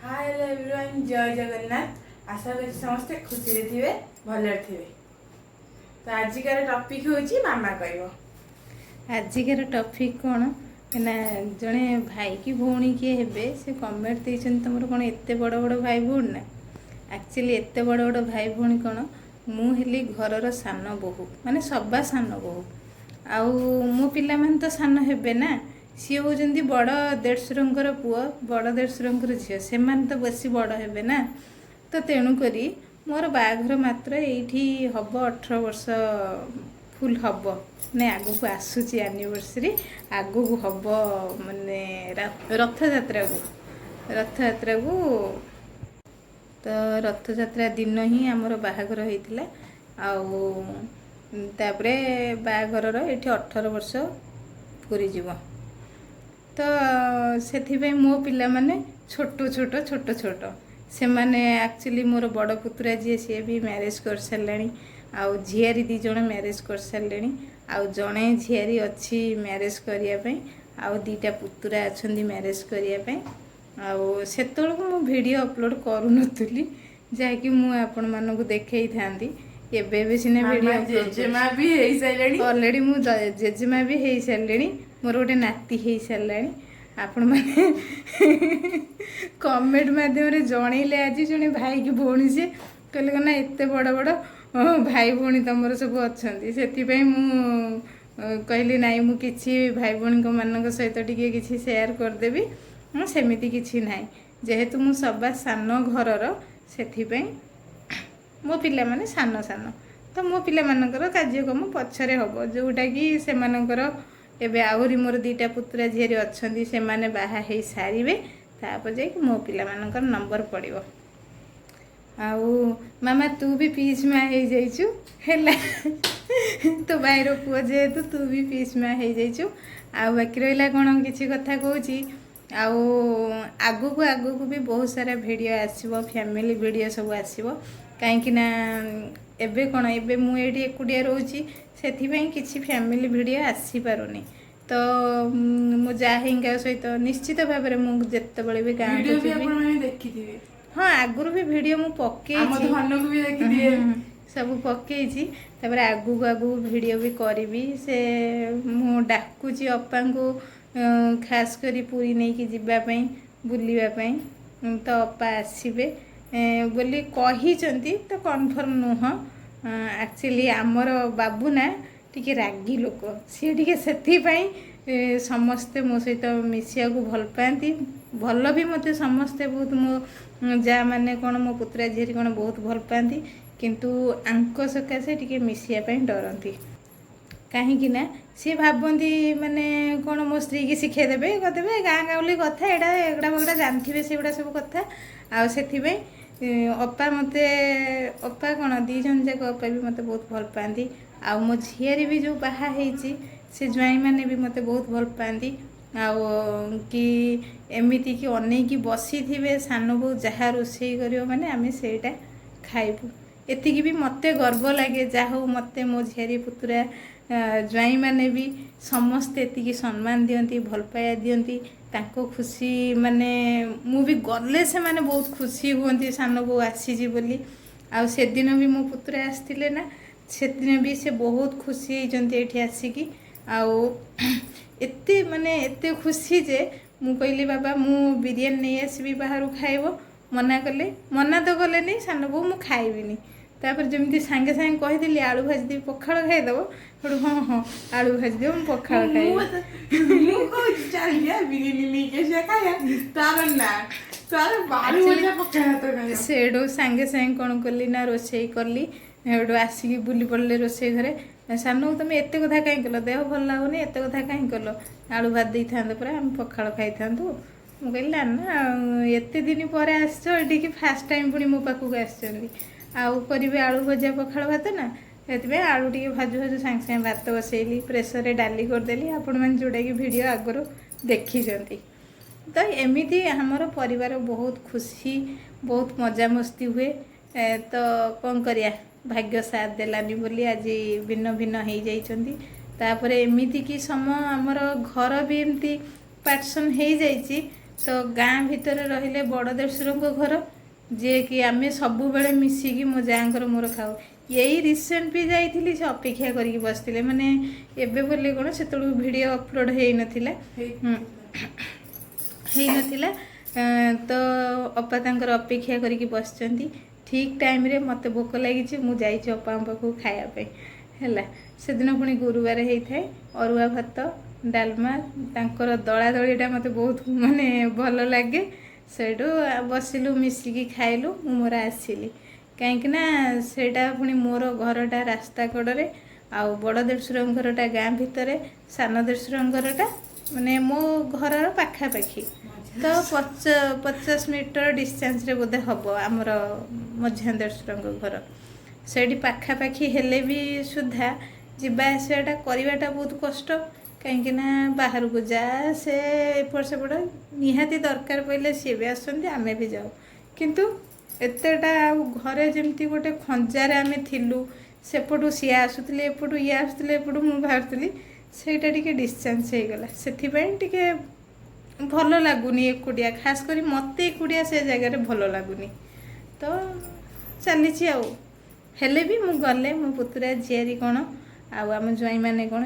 Hi hello everyone, जय जगन्नाथ। आशा करी समस्ते खुशी थे भले थे। तो आजिकार टॉपिक होची मामा कहब। आजिकार टॉपिक कौन ना जड़े भाई की भौणी किए हेबे से कमेंट देइछन तुमर कौन एते बड़ बड़ भाई भौणी ना। एक्चुअली एते बड़ बड़ भाई भौणी कौन मु हेली घरर सान बोहू माने सबा सान बोहू आउ मो पिला मान तो सान हेबे ना। सी होजंती बड़ देढ़शुरंकर पुओ बड़ देढ़शुरंकर झील से तो बेसी बड़ हेबे ना। तो तेणु करी मोर बाघर मात्र एठी हब 18 वर्ष फुल हब ने आगु को आसूची एनिवर्सरी आगु को हब माने रथ यात्रा को तो रथ यात्रा दिन ही आमर बाहागर होइतिला आउ तापरे बाहागर एठी 18 वर्ष पूरी जीव। तो से मो पिला माने छोट छोट छोट छोट से माने एक्चुअली मोर बड़ पुतुरा जी सी भी मैरिज कर सारे आउ झियारी दी जण मैरिज कर सारे आउ जड़े झियारी अच्छी मैरिज करने आउ दीटा पुतुरा अच्छा मैरिज करने आउ से मु वीडियो अपलोड करूनली जहाँकि मुझे मानक देखई था एबे सिना वीडियो जेजेमा भी हो सारे ऑलरेडी मु जेजेमा भी हो सारे मोर गोटे नाती हो सारे आपण मैंने कमेंट माध्यम जनइले आज जड़े भाई की भौणी से कहले ना एत बड़ बड़ भाई भौणी तुम सब अच्छा से कहली नाई मु किछि भाई भौणी मान सहित टिके किछि शेयर करदेवी सेमिति किछि नाई जेहेतु मु सबा सान घरर से मो पिला माने सान सान तो मो पिला मानकर कार्यक्रम पछरे हबो जोटा कि से मानकर एबे आहुरी मोर दीटा पुतुरा झियारी अच्छी से माने बाहा हो सारे तापर जाकि मो पिला मानकर नंबर पड़ो। आउ मामा तू भी पीस माँ हो जाइचु हैला तो भाईर पुओ जेहेतु तू भी पीस माँ हो जाइचु। आउ बाकी रहा कौन किसी कथा कहूँ आगु को भी बहुत सारा वीडियो आसीबो फैमिली वीडियो सब आसीबो कहीं ना एबे कौन एबे मु एडी एकुडिया रोची सेथिपई किछि फैमिली वीडियो आसी पारुनी। तो मो जाहिंगा सहित निश्चित भाव में मु जेतेबेले भी गाँ वीडियो भी आपण माने देखिथिबे। हाँ आगुरु भी वीडियो मु पक्के हम धन को भी देखि दिए सब पक्के तापर आगु वीडियो भी करी से मु डाकुची अप्पा को खास करी पूरी नहीं कि जीवाई बुलवाई तो अप्पा आसबे बोली कही तो कन्फर्म नुह। एक्चुअली आमर बाबू ना टिके रागी लोक सी टिके से समस्ते मो सहित मिसिया को भल पाती भल भी मत समस्ते बहुत मो जा माने कौन मो पुतुरा झीरी कौन बहुत भल पाती किंतु आंक सकाशे टिके मिसिया डरती कहीं ना सी भावती माने कौन मो स्त्री की शिखे देवे कदेवे गाँ गाँवली कथा एड़ा बगड़ा जानते से गुड़ा सब कथा आ से अप्पा मते अप्पा कौन दी जन जाक अप्पा भी मते बहुत भल पाती आ मो झियारी भी जो बाहा होइची से ज्वाई मैंने भी मते बहुत भल पाती आउ कि एमिति कि अनेकी बसी थे सान बो जहाँ रोषे कर माने आम सेटा खाइबू एतिकी भी मते गर्व लगे जा हो मते मो झियारी पुतुरा ज्वाई मैंने भी समस्ते एतिकी सम्मान दियंती भल पाया दियंती तांको खुशी माने मु भी गले से माने बहुत खुशी हुअंती सान बो आसीजी बोली आ से दिन भी मो पुतुरा आसतिले ना से दिन भी से बहुत खुशी होइचंती एठी आसीकी आउ एते माने एते खुशी जे मु कहली बाबा मु बिरयानी नहीं आसबी बाहर खाइबो मना तो कले नहीं सान बो मु खाइबिनी तापर जमी सांगे सांगे कहीदी आलू भाजी पखाड़ खाईदेव थोड़ा हाँ हाँ आलू भाजी देव मुझे पखाड़ खाई सेडू सांगे सांगे कौन कली ना रोषे कली हेटू आसिकी बुली पड़े रोषे घरे सान तुम एत कथा कहीं कल देह भल लगुनि एत कथा कहीं कल आलू भात दे था पूरा आम पखाड़ खाई था मुझे ना एत दिन पर आसो फास्ट टाइम पुणी मो पाखक आसुँच आउ करी आलू भजा पखाड़ भात ना से आलू टे भाजु भाजु सांगे सांगे भात बसैली प्रेसर डाली करदेली आपण मैंने जोटा कि वीडियो आगर देखी तो एमती आमर परिवार बहुत खुशी बहुत मजा मस्ती हुए तो कौन करिया भाग्य साथ देलानी बोली आज भिन्न भिन्न हो जाइछंती। तापर एमिति कि समय आमर घर भी एमती पार्टीशन हो जाइछि ତ ଗାଁ ଭିତରେ ରହିଲେ ବଡ଼ ଦେଢ଼ଶୁରଙ୍କ ଘର, ଯିଏକି ଆମେ ସବୁବେଳେ ମିଶିକି ମୋ ଯାଆଙ୍କର ମୋର ଖାଉ। ଏଇ ରିସେଣ୍ଟ ବି ଯାଇଥିଲି, ସେ ଅପେକ୍ଷା କରିକି ବସିଥିଲେ, ମାନେ ଏବେ ବୋଲି କ'ଣ ସେତେବେଳକୁ ଭିଡ଼ିଓ ଅପଲୋଡ଼ ହେଇନଥିଲା ହେଇନଥିଲା ତ ଅପା ତାଙ୍କର ଅପେକ୍ଷା କରିକି ବସିଛନ୍ତି। ଠିକ୍ ଟାଇମ୍ରେ ମୋତେ ଭୋକ ଲାଗିଛି, ମୁଁ ଯାଇଛି ଅପାଙ୍କ ପାଖକୁ ଖାଇବା ପାଇଁ ହେଲା। ସେଦିନ ପୁଣି ଗୁରୁବାର ହେଇଥାଏ, ଅରୁଆ ଭାତ ଡାଲମା, ତାଙ୍କର ଦଳାଦଳିଟା ମୋତେ ବହୁତ ମାନେ ଭଲ ଲାଗେ। ସେଇଠୁ ବସିଲୁ ମିଶିକି ଖାଇଲୁ, ମୁଁ ମୋର ଆସିଲି। କାହିଁକିନା ସେଇଟା ପୁଣି ମୋର ଘରଟା ରାସ୍ତା କଡ଼ରେ, ଆଉ ବଡ଼ ଦେଢ଼ଶୁରଙ୍କ ଘରଟା ଗାଁ ଭିତରେ, ସାନ ଦେଢ଼ଶୁରଙ୍କ ଘରଟା ମାନେ ମୋ ଘରର ପାଖାପାଖି। ତ 50 ମିଟର ଡିଷ୍ଟାନ୍ସରେ ବୋଧେ ହେବ ଆମର ମଝିଆ ଦେଢ଼ଶୁରଙ୍କ ଘର। ସେଇଠି ପାଖାପାଖି ହେଲେ ବି ସୁଦ୍ଧା ଯିବା ଆସିବାଟା କରିବାଟା ବହୁତ କଷ୍ଟ। କାହିଁକିନା ବାହାରକୁ ଯା, ସେ ଏପଟ ସେପଟ, ନିହାତି ଦରକାର ପଡ଼ିଲେ ସିଏ ବି ଆସନ୍ତି, ଆମେ ବି ଯାଉ। କିନ୍ତୁ ଏତେଟା ଆଉ ଘରେ ଯେମିତି ଗୋଟେ ଖଞ୍ଜାରେ ଆମେ ଥିଲୁ, ସେପଟୁ ସିଏ ଆସୁଥିଲେ, ଏପଟୁ ଇଏ ଆସୁଥିଲେ, ଏପଟୁ ମୁଁ ବାହାରୁଥିଲି, ସେଇଟା ଟିକେ ଡିଷ୍ଟାନ୍ସ ହେଇଗଲା। ସେଥିପାଇଁ ଟିକେ ଭଲ ଲାଗୁନି ଏକୁଟିଆ, ଖାସ୍ କରି ମୋତେ ଏକୁଟିଆ ସେ ଜାଗାରେ ଭଲ ଲାଗୁନି। ତ ଚାଲିଛି ଆଉ। ହେଲେ ବି ମୁଁ ଗଲେ ମୋ ପୁତୁରା ଝିଆରୀ କ'ଣ ଆଉ ଆମ ଜ୍ୱାଇଁମାନେ କ'ଣ